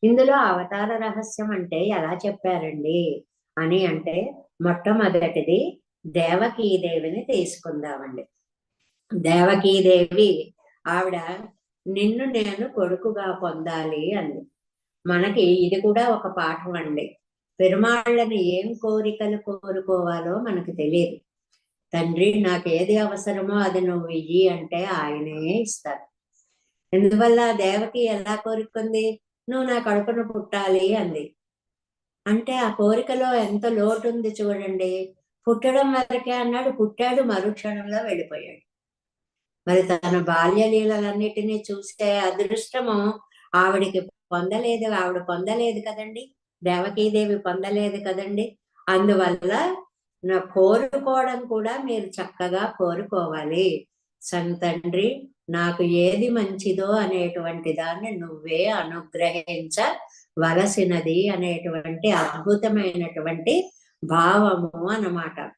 ఇందులో అవతార రహస్యం అంటే ఎలా చెప్పారండి అని అంటే, మొట్టమొదటిది దేవకీదేవిని తీసుకుందామండి. దేవకీదేవి ఆవిడ నిన్ను నేను కొడుకుగా పొందాలి అంది. మనకి ఇది కూడా ఒక పాఠం అండి. పెరుమాళ్ళని ఏం కోరికలు కోరుకోవాలో మనకు తెలియదు. తండ్రి నాకు ఏది అవసరమో అది నువ్వు ఇయ్యి అంటే ఆయనే ఇస్తారు. ఎందువల్ల దేవకి ఎలా కోరుకుంది? నువ్వు నా కడుపున పుట్టాలి అంది. అంటే ఆ కోరికలో ఎంత లోటు ఉంది చూడండి. పుట్టడం వరకే అన్నాడు, పుట్టాడు, మరుక్షణంలో వెళ్ళిపోయాడు. మరి తన బాల్య లీలలన్నిటినీ చూస్తే అదృష్టము ఆవిడికి పొందలేదు, ఆవిడ పొందలేదు కదండి, దేవకీదేవి పొందలేదు కదండి. అందువల్ల నా కోరుకోవడం కూడా మీరు చక్కగా కోరుకోవాలి. తండ్రి నాకు ఏది మంచిదో అనేటువంటి దాన్ని నువ్వే అనుగ్రహించవలసినది అనేటువంటి అద్భుతమైనటువంటి భావము అన్నమాట.